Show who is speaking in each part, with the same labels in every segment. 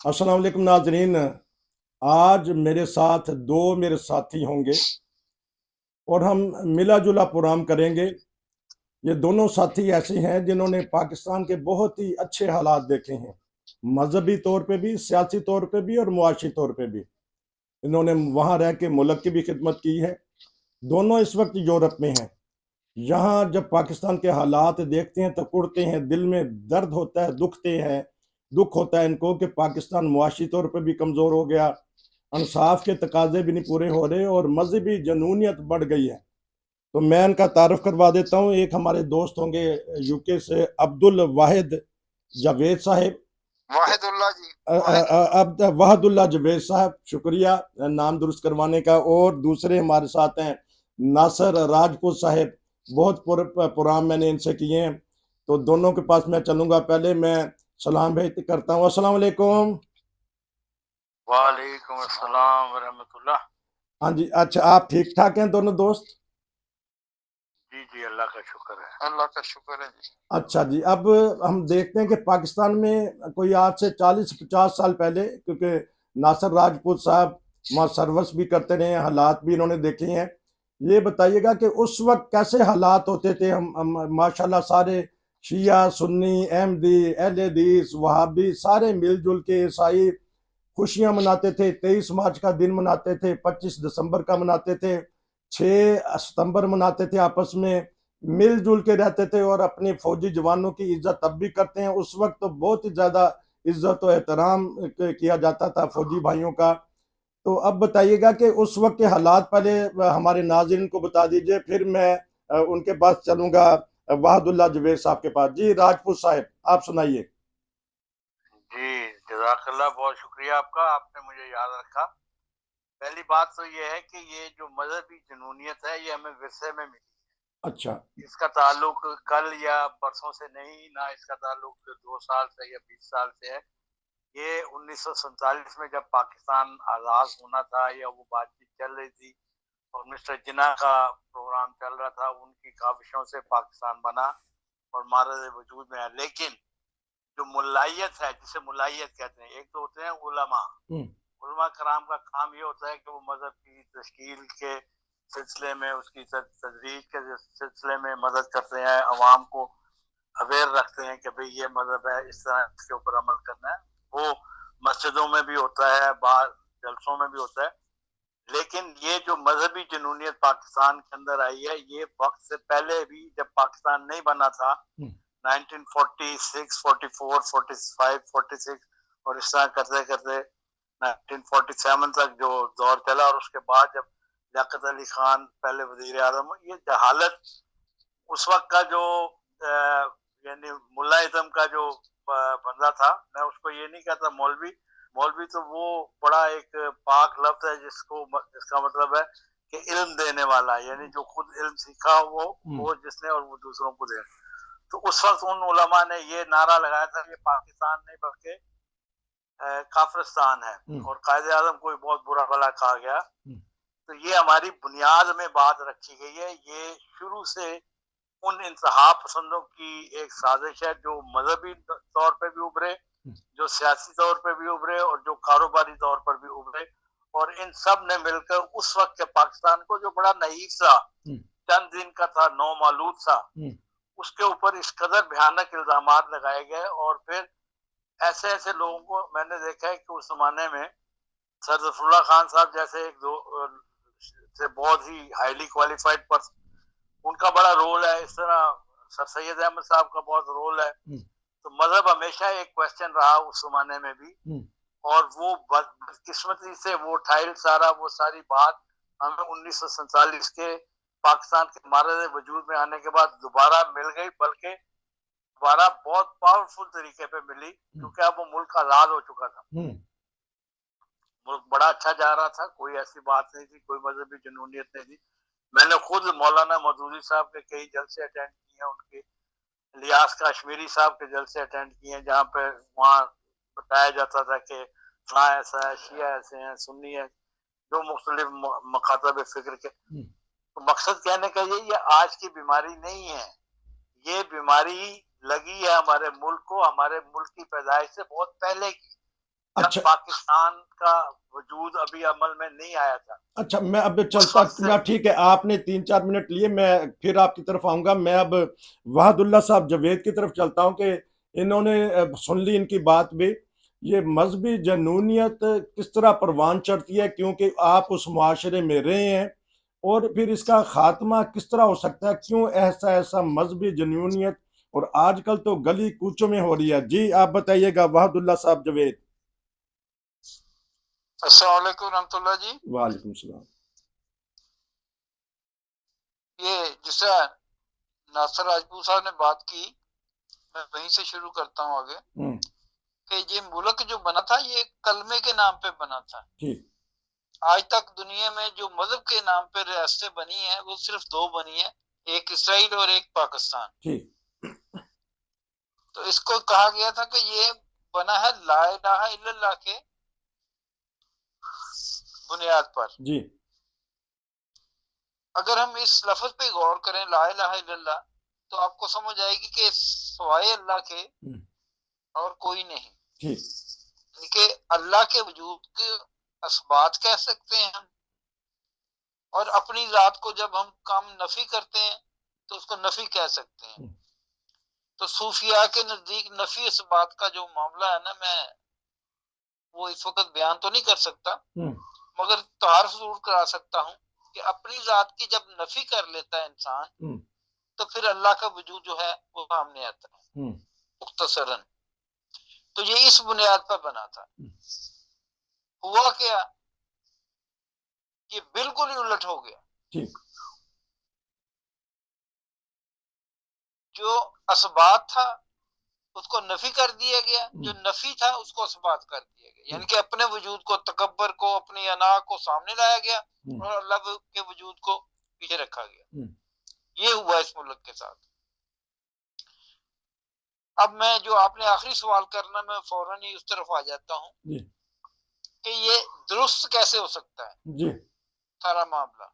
Speaker 1: अस्सलाम वालेकुम नाजरीन। आज मेरे साथ दो मेरे साथी होंगे और हम मिला जुला प्रोग्राम करेंगे। ये दोनों साथी ऐसे हैं जिन्होंने पाकिस्तान के बहुत ही अच्छे हालात देखे हैं, मजहबी तौर पे भी, सियासी तौर पे भी और मुआशी तौर पे भी। इन्होंने वहाँ रह के मुल्क की भी खिदमत की है। दोनों इस वक्त यूरोप में हैं। यहाँ जब पाकिस्तान के हालात देखते हैं तो कुड़ते हैं, दिल में दर्द होता है, दुखते हैं। दुख होता है इनको कि पाकिस्तान मुआशी तौर पर भी कमज़ोर हो गया, इंसाफ के तकाजे भी नहीं पूरे हो रहे और मजहबी जनूनियत बढ़ गई है। तो मैं इनका तारुफ करवा देता हूँ। एक हमारे दोस्त होंगे यूके से, अब्दुल वाहिद जावेद साहब।
Speaker 2: वाहिदुल्लाह जी।
Speaker 1: अब वाहिदुल्लाह जावेद साहब, शुक्रिया नाम दुरुस्त करवाने का। और दूसरे हमारे साथ हैं नासर राजपूत साहब। बहुत प्रोग्राम मैंने इनसे किए हैं, तो दोनों के पास मैं चलूंगा। पहले मैं सलाम भेज करता हूँ। अस्सलाम वालेकुम।
Speaker 2: वालेकुम अस्सलाम वरहमतुल्लाह।
Speaker 1: हाँ जी, अच्छा, आप ठीक ठाक हैं दोनों दोस्त?
Speaker 2: जी जी, अल्लाह का शुक्र है, अल्लाह का शुक्र है जी।
Speaker 1: अच्छा जी, अब हम देखते हैं कि पाकिस्तान में कोई आज से 40-50 साल पहले, क्योंकि नासर राजपूत साहब वहाँ सर्विस भी करते रहे हैं, हालात भी इन्होंने देखे हैं। ये बताइएगा कि उस वक्त कैसे हालात होते थे। हम माशाल्लाह सारे शिया सुन्नी अहमदी अहले हदीस वहाबी सारे मिलजुल के ईसाई खुशियां मनाते थे। 23 मार्च का दिन मनाते थे, 25 दिसंबर का मनाते थे, 6 सितंबर मनाते थे। आपस में मिलजुल के रहते थे और अपने फौजी जवानों की इज्जत तब भी करते हैं। उस वक्त तो बहुत ही ज्यादा इज्जत और एहतराम किया जाता था फौजी भाइयों का। तो अब बताइएगा कि उस वक्त के हालात पहले हमारे नाज़रीन को बता दीजिए, फिर मैं उनके पास चलूंगा, वाहदुल्ला जवेद साहब के पास। जी राजपूत साहब, आप सुनाइए।
Speaker 2: जी जज़ाकल्लाह, बहुत शुक्रिया आपका, आपने मुझे याद रखा। पहली बात तो ये है कि ये जो मजहबी जुनूनियत है ये हमें विरसे में मिली।
Speaker 1: अच्छा।
Speaker 2: इसका ताल्लुक कल या परसों से नहीं, ना इसका ताल्लुक 2 साल से या 20 साल से है। ये 1947 में जब पाकिस्तान आज़ाद होना था या वो बातचीत चल रही थी और मिस्टर जिन्ना का प्रोग्राम चल रहा था, उनकी काविशों से पाकिस्तान बना और मारज़ वजूद में है। लेकिन जो मुलायत है, जिसे मुलायत कहते हैं, एक तो होते हैं उलमा। उलमा कराम का काम ये होता है कि वो मजहब की तश्कील के सिलसिले में, उसकी तदरीज के सिलसिले में मदद करते हैं, अवाम को अवेयर रखते हैं कि भाई ये मजहब है, इस तरह इसके ऊपर अमल करना है। वो मस्जिदों में भी होता है, बाहर जलसों में भी होता है। लेकिन ये जो मजहबी जुनूनियत पाकिस्तान के अंदर आई है, ये वक्त से पहले भी, जब पाकिस्तान नहीं बना था, 1946, 44, 45, 46 और इस तरह करते करते 1947 तक जो दौर चला, और उसके बाद जब लियाकत अली खान पहले वजीर आजम, ये जहालत उस वक्त का जो यानी मुल्ला इज़म का जो बंदा था, मैं उसको ये नहीं कहता मौलवी। मौलवी तो वो बड़ा एक पाक लफ्ज है जिसका मतलब है कि इल्म देने वाला, यानी जो खुद इल्म सीखा वो जिसने और वो दूसरों को दे। तो उस वक्त उन उलमा ने ये नारा लगाया था, ये पाकिस्तान नहीं बल्कि काफिरिस्तान है और कायदे आजम को बहुत बुरा भला कहा गया। तो ये हमारी बुनियाद में बात रखी गई है। ये शुरू से उन इंतहा पसंदों की एक साजिश है जो मजहबी तौर पे भी उभरे, जो सियासी तौर पे भी उभरे और जो कारोबारी तौर पर भी उभरे। और इन सब ने मिलकर उस वक्त के पाकिस्तान को, जो बड़ा नईफ सा, चंद दिन का था, नौमालूद सा, उसके ऊपर इस कदर भयानक इल्जाम लगाए गए। और फिर ऐसे ऐसे लोगों को मैंने देखा है कि उस जमाने में सर जफरुल्लाह खान साहब जैसे एक दो से बहुत ही हाईली क्वालिफाइड पर्सन, उनका बड़ा रोल है। इस तरह सर सैयद अहमद साहब का बहुत रोल है। तो मजहब हमेशा एक क्वेश्चन रहा उस जमाने में भी, और वो बदकिस्मती से वो ठाइल सारा, वो सारी बात हमें 1947 के पाकिस्तान के मारज़ वजूद में आने के बाद दोबारा मिल गई, बल्कि दोबारा बहुत पावरफुल तरीके पे मिली, क्योंकि अब वो मुल्क आजाद हो चुका था। मुल्क बड़ा अच्छा जा रहा था, कोई ऐसी बात नहीं थी, कोई मजहबी जुनूनियत नहीं थी। मैंने खुद मौलाना मौदूदी साहब के कई जलसे अटेंड किए हैं, उनके इलियास काश्मीरी साहब के जलसे अटेंड किए हैं, जहाँ पे वहाँ बताया जाता था कि हाँ ऐसा है, शिया ऐसे हैं, सुन्नी है, जो मुख्तलिफ मकातब फिक्र के। तो मकसद कहने का ये आज की बीमारी नहीं है, ये बीमारी लगी है हमारे मुल्क को, हमारे मुल्क की पैदाइश से बहुत पहले की।
Speaker 1: अच्छा
Speaker 2: पाकिस्तान का वजूद अभी अमल में नहीं आया था।
Speaker 1: अच्छा, मैं अब चलता मैं, ठीक है, आपने 3-4 मिनट लिए, मैं फिर आपकी तरफ आऊंगा। मैं अब वहादुल्ला साहब जवेद की तरफ चलता हूं कि इन्होंने सुन ली इनकी बात भी। ये मजहबी जनूनियत किस तरह परवान चढ़ती है, क्योंकि आप उस मुआशरे में रहे हैं, और फिर इसका खात्मा किस तरह हो सकता है, क्यों ऐसा ऐसा मजहबी जनूनियत और आजकल तो गली कूचों में हो रही है। जी आप बताइएगा वहादुल्ला साहब जवेद।
Speaker 3: अस्सलाम वालेकुम रहमतुल्लाह जी।
Speaker 1: वालेकुम सलाम।
Speaker 3: ये जिससे नासिर राजपूत साहब ने बात की, मैं वहीं से शुरू करता हूँ आगे कि ये मुल्क जो बना था ये कलमे के नाम पे बना था। आज तक दुनिया में जो मजहब के नाम पे रियासतें बनी है वो सिर्फ 2 बनी है, एक इसराइल और एक पाकिस्तान। तो इसको कहा गया था कि ये बना है ला इलाहा इल्लल्लाह के बुनियाद पर।
Speaker 1: जी
Speaker 3: अगर हम इस लफ्ज पे गौर करें ला इलाहा इल्लल्लाह, तो आपको समझ आएगी कि सिवाय अल्लाह के और कोई नहीं। कि अल्लाह के वजूद के असबात कह सकते हैं हम, और अपनी जात को जब हम काम नफी करते हैं तो उसको नफी कह सकते हैं। तो सूफिया के नजदीक नफी असबात का जो मामला है ना, मैं वो इस वक्त बयान तो नहीं कर सकता, मगर तारफ जरूर करा सकता हूँ कि अपनी जात की जब नफी कर लेता है इंसान, तो फिर अल्लाह का वजूद जो है वो सामने आता है मुख्तसरन। तो ये इस बुनियाद पर बना था। हुआ क्या, ये बिल्कुल ही उलट हो गया। जो असबात था उसको नफी कर दिया गया, जो नफी था उसको असबात कर दिया गया। यानी कि अपने वजूद को, तकब्बर को, अपनी अना को सामने लाया गया और अल्लाह के वजूद को पीछे रखा गया। ये हुआ इस मुल्क के साथ। अब मैं जो आपने आखिरी सवाल करना, मैं फौरन ही उस तरफ आ जाता हूँ कि ये दुरुस्त कैसे हो सकता है
Speaker 1: जी
Speaker 3: सारा मामला।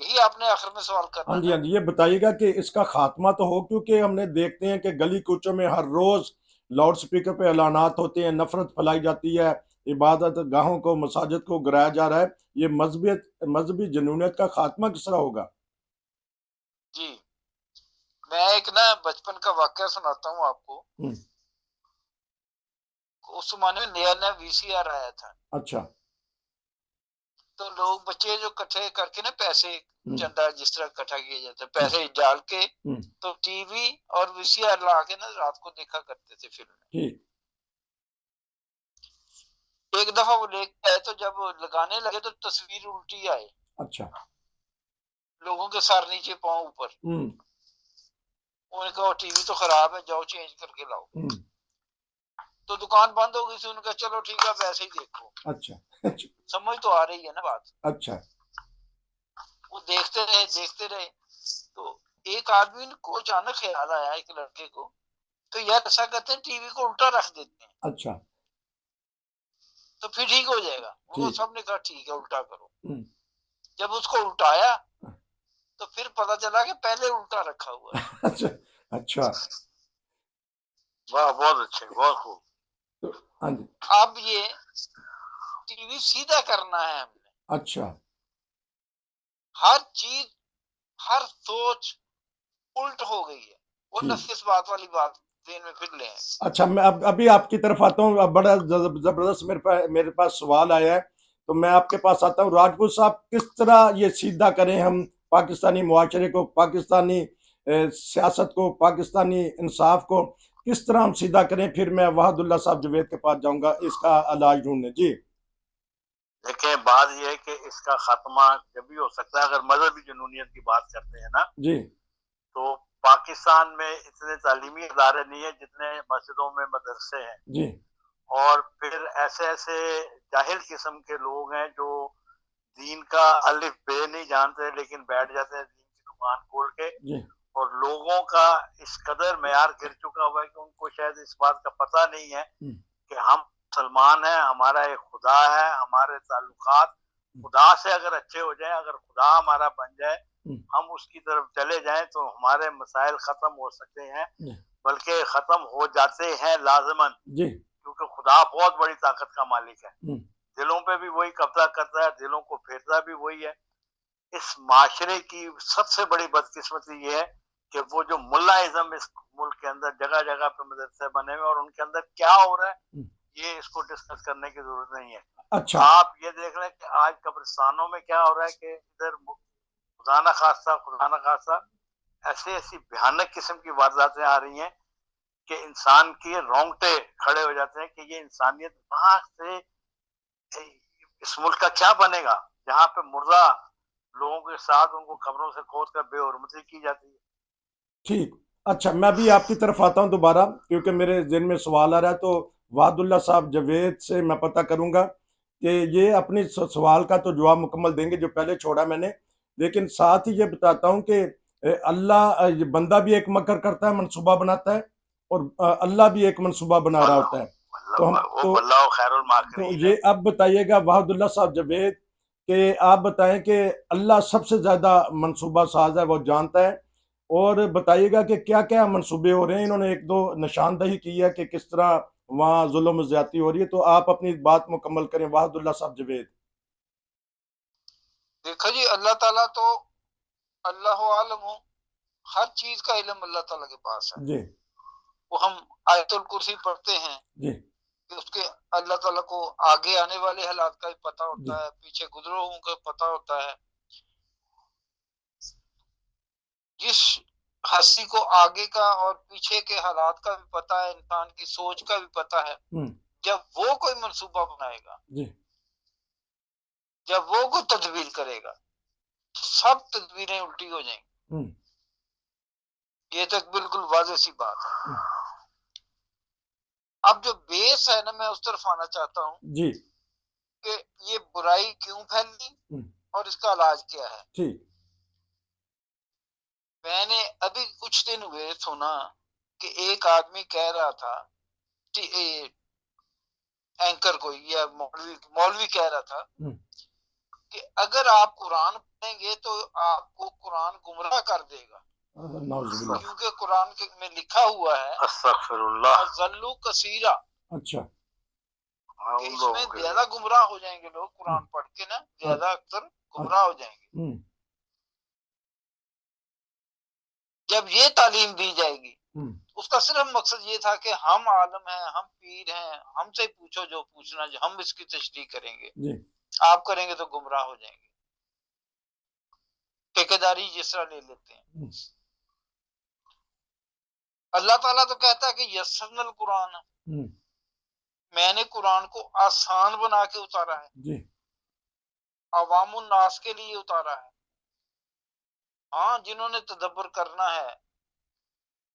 Speaker 3: यही आपने आखिर में सवाल करना।
Speaker 1: हाँ जी, हाँ जी, ये बताइएगा कि इसका खात्मा तो हो, क्योंकि हमने देखते हैं कि गली कूचों में हर रोज लाउड स्पीकर पे ऐलानात होते हैं, नफरत फैलाई जाती है, इबादत गाहों को, मसाजिद को गिराया जा रहा है। ये मजहबी जनूनियत का खात्मा किस तरह होगा?
Speaker 3: जी मैं एक ना बचपन का वाकया सुनाता हूँ आपको। उस जमाने में नया नया वीसीआर आया था।
Speaker 1: अच्छा।
Speaker 3: तो लोग बच्चे जो इकट्ठे करके ना पैसे, चंदा जिस तरह इकट्ठा किया जाता है, पैसे डाल के तो टीवी और वीसीआर ला के ना रात को देखा करते थे फिल्म। एक दफा वो लेके आए, तो जब लगाने लगे तो तस्वीर उल्टी आए।
Speaker 1: अच्छा।
Speaker 3: लोगों के सर नीचे पांव ऊपर। उन्होंने कहा टीवी तो खराब है, जाओ चेंज करके लाओ। तो दुकान बंद हो गई थी। उन्होंने कहा चलो ठीक है, वैसे ही देखो।
Speaker 1: अच्छा।
Speaker 3: समझ तो आ रही है ना बात।
Speaker 1: अच्छा।
Speaker 3: वो देखते रहे तो एक आदमी को अचानक ख्याल आया, एक लड़के को, तो यार ऐसा करते हैं टीवी को उल्टा रख देते हैं।
Speaker 1: अच्छा।
Speaker 3: तो फिर ठीक हो जाएगा। वो सबने कहा ठीक है उल्टा करो। जब उसको उल्टाया तो फिर पता चला कि पहले उल्टा रखा हुआ है।
Speaker 1: अच्छा। अच्छा।
Speaker 2: वाह, बहुत अच्छे, बहुत खूब।
Speaker 3: अब ये टीवी सीधा करना है हमने।
Speaker 1: अच्छा।
Speaker 3: हर चीज, हर सोच उल्ट हो गई है। वो नफिस बात वाली बात में फिर ले।
Speaker 1: अच्छा, मैं अभी आपकी तरफ आता हूँ। बड़ा जबरदस्त मेरे पास सवाल आया है, तो मैं आपके पास आता हूँ। राजपूत साहब, किस तरह ये सीधा करें हम पाकिस्तानी मुआशरे को, पाकिस्तानी सियासत को, पाकिस्तानी इंसाफ को किस तरह हम सीधा करें? फिर मैं वहादुल्ला साहब जवेद के पास जाऊंगा इसका इलाज ढूंढने। जी
Speaker 2: देखिए, बात यह है कि इसका खात्मा जब भी हो सकता है, अगर मजहबी जुनूनियत की बात करते हैं ना
Speaker 1: जी,
Speaker 2: तो पाकिस्तान में इतने तालीमी इदारे नहीं है जितने मस्जिदों में मदरसे हैं
Speaker 1: जी।
Speaker 2: और फिर ऐसे ऐसे जाहिल किस्म के लोग हैं जो दीन का अलिफ बे नहीं जानते, लेकिन बैठ जाते हैं दीन की दुकान खोल के
Speaker 1: जी।
Speaker 2: और लोगों का इस कदर मेयार गिर चुका हुआ है कि उनको शायद इस बात का पता नहीं है कि हम मुसलमान हैं, हमारा एक खुदा है, हमारे ताल्लुकात खुदा से अगर अच्छे हो जाएं, अगर खुदा हमारा बन जाए, हम उसकी तरफ चले जाएं तो हमारे मसाइल खत्म हो सकते हैं, बल्कि खत्म हो जाते हैं लाजमन। क्योंकि खुदा बहुत बड़ी ताकत का मालिक है, दिलों पे भी वही कब्जा करता है, दिलों को फेरता भी वही है। इस माशरे की सबसे बड़ी बदकिस्मती ये है कि वो जो मुल्लाइज्म इस मुल्क के अंदर जगह जगह पे मदरसे बने हुए और उनके अंदर क्या हो रहा है ये इसको डिस्कस करने की जरूरत नहीं है।
Speaker 1: अच्छा,
Speaker 2: आप ये देख लें कि आज कब्रिस्तानों में क्या हो रहा है कि इधर खुदा ना खास्ता ऐसी ऐसी भयानक किस्म की वारदातें आ रही हैं कि इंसान के रोंगटे खड़े हो जाते हैं कि ये इंसानियत कहाँ से, इस मुल्क का क्या बनेगा जहाँ पे मुर्दा लोगों के साथ उनको कब्रों से खोद कर बेहुरमती की जाती है।
Speaker 1: ठीक। अच्छा, मैं भी आपकी तरफ आता हूं दोबारा, क्योंकि मेरे ज़हन में सवाल आ रहा है, तो वाहदुल्ला साहब जावेद से मैं पता करूंगा कि ये अपनी सवाल का तो जवाब मुकम्मल देंगे जो पहले छोड़ा मैंने, लेकिन साथ ही ये बताता हूं कि अल्लाह, ये बंदा भी एक मकर करता है, मनसूबा बनाता है, और अल्लाह भी एक मनसूबा बना रहा होता है। तो ये अब बताइएगा वाहदुल्ला साहब जावेद कि आप बताएं कि अल्लाह सबसे ज्यादा मनसूबा साज है, वो जानता है, और बताइएगा कि क्या क्या मनसूबे हो रहे हैं। इन्होंने एक दो निशानदही की है कि किस तरह वहाँ जुल्म ज्यादती हो रही है, तो आप अपनी बात मुकम्मल करें वाहदुल्ला साहब जावेद।
Speaker 3: देखो जी, अल्लाह ताला तो अल्लाह आलम हो, हर चीज का इल्म अल्लाह ताला के पास है
Speaker 1: जी।
Speaker 3: वो हम आयतुल कुर्सी पढ़ते हैं
Speaker 1: जी।
Speaker 3: कि उसके अल्लाह ताला को आगे आने वाले हालात का भी पता होता है, पीछे गुजरे हुओं का पता होता है। जिस हस्ती को आगे का और पीछे के हालात का भी पता है, इंसान की सोच का भी पता है, जब वो कोई मंसूबा बनाएगा, जब वो कोई तदबीर करेगा, तो सब तदबीरें उल्टी हो जाएंगी। ये तो बिल्कुल वाज़ेह सी बात है। अब जो बेस है ना, मैं उस तरफ आना चाहता हूँ
Speaker 1: जी
Speaker 3: कि ये बुराई क्यों फैली और इसका इलाज क्या है।
Speaker 1: ठीक।
Speaker 3: मैंने अभी कुछ दिन हुए सुना कि एक आदमी कह रहा था, एंकर कोई या मौलवी कह रहा था कि अगर आप कुरान पढ़ेंगे तो आपको कुरान गुमराह कर देगा, क्योंकि कुरान में लिखा हुआ है अज़ल्लू कसीरा।
Speaker 1: अच्छा,
Speaker 3: कि इसमें ज्यादा गुमराह हो जाएंगे लोग, कुरान पढ़ के ना ज्यादा अक्सर गुमराह हो जाएंगे। जब ये तालीम दी जाएगी, उसका सिर्फ मकसद ये था कि हम आलम हैं, हम पीर हैं, हमसे पूछो जो पूछना, जो हम इसकी तशरीह करेंगे, आप करेंगे तो गुमराह हो जाएंगे। ठेकेदारी जिस तरह ले लेते हैं। अल्लाह ताला तो कहता है कि यस्सरनल कुरान, मैंने कुरान को आसान बना के उतारा है, अवामुन नास के लिए उतारा है। हाँ, जिन्होंने तदब्बर करना है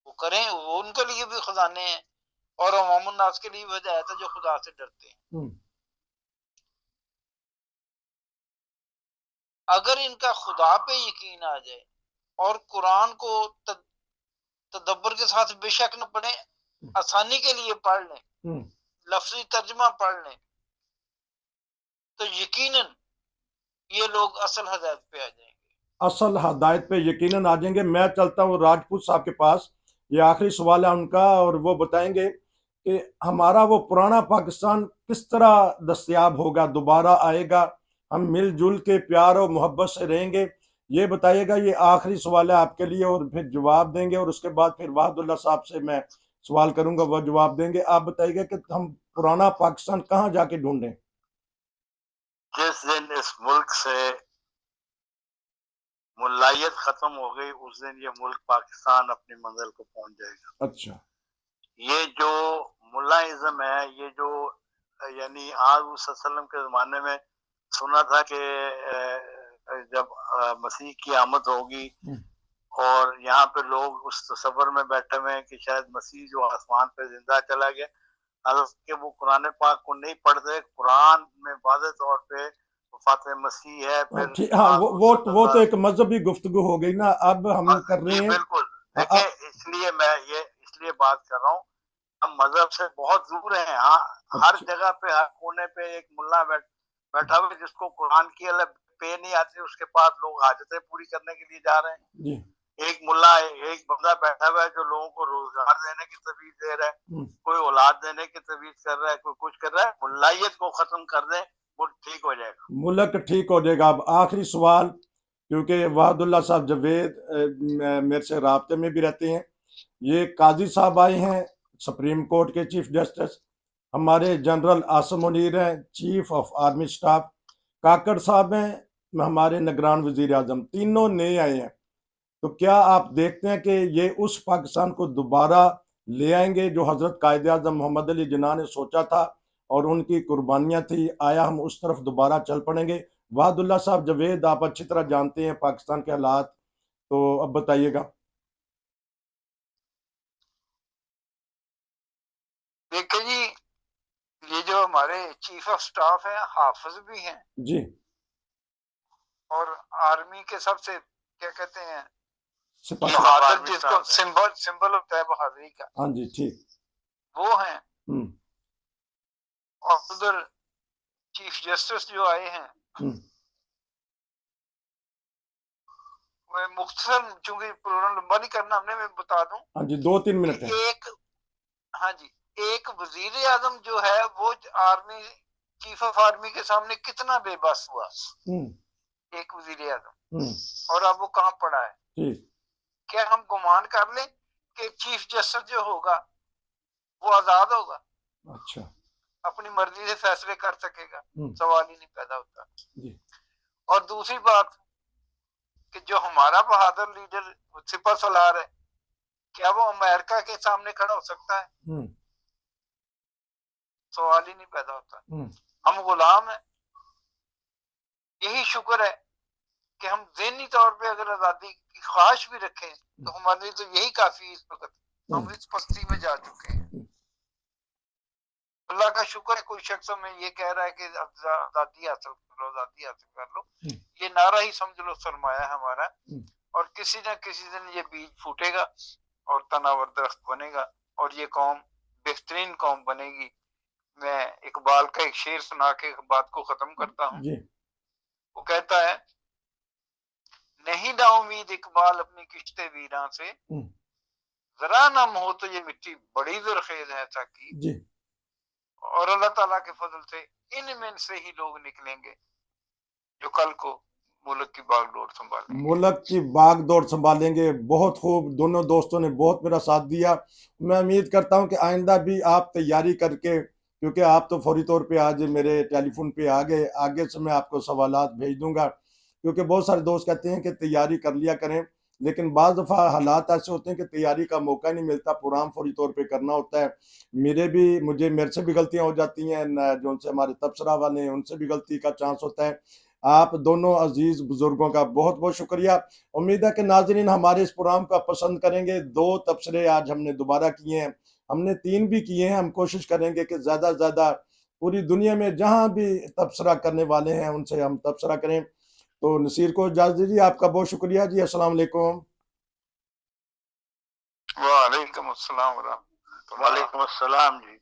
Speaker 3: वो करें, वो उनके लिए भी खजाने हैं, और अवामुन नास के लिए हिदायत है जो खुदा से डरते हैं। अगर इनका खुदा पे यकीन आ जाए और कुरान को तदब्बर के साथ बेशक न पढ़े, आसानी के लिए पढ़ लें, लफ्जी तर्जमा पढ़ लें, तो यकीनन ये लोग असल हदायत पे आ जाएंगे।
Speaker 1: असल हदायत पे यकीनन आ जाएंगे। मैं चलता हूँ राजपूत साहब के पास, ये आखिरी सवाल है उनका, और वो बताएंगे कि हमारा वो पुराना पाकिस्तान किस तरह दस्तयाब होगा, दोबारा आएगा, हम मिलजुल के प्यार और मोहब्बत से रहेंगे। ये बताइएगा, ये आखिरी सवाल है आपके लिए, और फिर जवाब देंगे, और उसके बाद फिर वाहदुल्ला साहब से मैं सवाल करूंगा, वह जवाब देंगे। आप बताइएगा कि हम पुराना पाकिस्तान कहाँ जाके ढूंढें।
Speaker 2: जिस दिन इस मुल्क से मुल्लायत खत्म हो गई, उस दिन ये मुल्क पाकिस्तान अपनी मंजिल को पहुंच जाएगा।
Speaker 1: अच्छा,
Speaker 2: ये जो मुल्लाइज्म है, ये जो यानी आज सल्लल्लाहु के जमाने में सुना था कि जब मसीह की आमद होगी और यहाँ पे लोग उस तस्वर में बैठे हुए हैं कि शायद मसीह जो आसमान पे जिंदा चला गया, हालांकि वो कुरान पाक को नहीं पढ़ते। कुरान में वाज़ेह तौर पे वफ़ात मसीह है। फिर
Speaker 1: हाँ, वो तो एक मजहबी गुफ्तगू हो गई ना, अब हम कर रहे हैं।
Speaker 2: बिल्कुल, देखिए इसलिए मैं इसलिए बात कर रहा हूँ, हम मजहब से बहुत दूर हैं। हाँ, हर जगह पे, हर कोने पे एक मुल्ला बैठा हुआ जिसको कुरान की अलग पे नहीं आती, उसके पास लोग हाजतें पूरी करने के लिए जा रहे हैं। एक मुल्ला एक बंदा बैठा हुआ है जो लोगों को रोजगार देने की तजवीज दे रहा है, कोई औलाद देने की तजवीज कर रहा है, कोई कुछ कर रहा है। मुल्लायत को खत्म कर दे, मुल्क ठीक हो जाएगा,
Speaker 1: मुल्क ठीक हो जाएगा। अब आखिरी सवाल, क्योंकि वाहदुल्ला साहब जवेद मेरे से राब्ते में भी रहते हैं, ये काजी साहब आए हैं सुप्रीम कोर्ट के चीफ जस्टिस, हमारे जनरल आसम मुनीर हैं चीफ ऑफ आर्मी स्टाफ, काकड़ साहब हैं हमारे निगरान वजीर आजम, तीनों नए आए हैं। तो क्या आप देखते हैं कि ये उस पाकिस्तान को दोबारा ले आएंगे जो हजरत कायदे आजम मोहम्मद अली जिन्ना ने सोचा था और उनकी कुर्बानियां थी? आया हम उस तरफ दोबारा चल पड़ेंगे? वाहदुल्ला साहब जवेद, आप अच्छी तरह जानते हैं पाकिस्तान के हालात, तो अब बताइएगा।
Speaker 3: देखिए जी, ये जो हमारे चीफ ऑफ स्टाफ हैं हाफिज भी हैं
Speaker 1: जी,
Speaker 3: और आर्मी के सबसे क्या कहते हैं
Speaker 2: बहादुर,
Speaker 3: जिसको सिंबल होता है बहादुरी का,
Speaker 1: हाँ जी, ठीक,
Speaker 3: वो हैं। और उधर चीफ जस्टिस जो आए हैं मैं मुख्तसर, चूंकि प्रोग्राम लंबा नहीं करना हमने, मैं बता दूं।
Speaker 1: हाँ जी, 2-3 मिनट है।
Speaker 3: हाँ जी, एक वजीर आजम जो है वो आर्मी चीफ ऑफ आर्मी के सामने कितना बेबस हुआ, एक वजीर आजम, और अब वो कहाँ पड़ा है। क्या हम गुमान कर लें कि चीफ जस्टिस जो होगा वो आजाद होगा?
Speaker 1: अच्छा,
Speaker 3: अपनी मर्जी से फैसले कर सकेगा? सवाल ही नहीं पैदा होता
Speaker 1: जी।
Speaker 3: और दूसरी बात कि जो हमारा बहादुर लीडर सिपा सलार है, क्या वो अमेरिका के सामने खड़ा हो सकता है? सवाल ही नहीं पैदा होता। हम गुलाम हैं। यही शुक्र है कि हम ज़हनी तौर पे अगर आजादी की ख्वाहिश भी रखें तो हमारे लिए तो यही काफी इस वक्त। हम इस पस्ती में जा चुके हैं। अल्लाह का शुक्र है, कोई शख्स हमें ये कह रहा है कि आजादी हासिल कर लो, आजादी हासिल कर लो, ये नारा ही समझ लो सरमाया है हमारा। और किसी न किसी दिन ये बीज फूटेगा और तनावर दरख्त बनेगा और ये कौम बेहतरीन कौम बनेगी। मैं इकबाल का एक शेर सुना के बात को खत्म करता हूँ। वो कहता है, नहीं ना उम्मीद इकबाल अपनी किश्ते वीरां से, जरा नम हो तो ये मिट्टी बड़ी ज़रखेज़ है ताकि, और अल्लाह ताला के फजल से इनमें से ही लोग निकलेंगे जो कल को मुल्क की बागडोर संभालेंगे। मुल्क की
Speaker 1: बागडोर संभालेंगे। बहुत खूब, दोनों दोस्तों ने बहुत मेरा साथ दिया। मैं उम्मीद करता हूं कि आइंदा भी आप तैयारी करके, क्योंकि आप तो फौरी तौर पे आज मेरे टेलीफोन पे आ गए, आगे से मैं आपको सवालात भेज दूंगा, क्योंकि बहुत सारे दोस्त कहते हैं कि तैयारी कर लिया करें, लेकिन बाज़ दफ़ा हालात ऐसे होते हैं कि तैयारी का मौका नहीं मिलता, प्रोग्राम फौरी तौर पे करना होता है। मेरे से भी गलतियां हो जाती हैं, जो उनसे हमारे तबसरा वाले हैं उनसे भी गलती का चांस होता है। आप दोनों अजीज़ बुजुर्गों का बहुत बहुत शुक्रिया। उम्मीद है कि नाज़रीन हमारे इस प्रोग्राम को पसंद करेंगे। 2 तबसरे आज हमने दोबारा किए हैं, हमने 3 भी किए हैं। हम कोशिश करेंगे कि ज़्यादा से ज़्यादा पूरी दुनिया में जहाँ भी तबसरा करने वाले हैं उनसे हम तबसरा करें। तो नसीर को इजाज़त दीजिए। आपका बहुत शुक्रिया जी। अस्सलाम वालेकुम।
Speaker 3: वालेकुम अस्सलाम
Speaker 2: जी।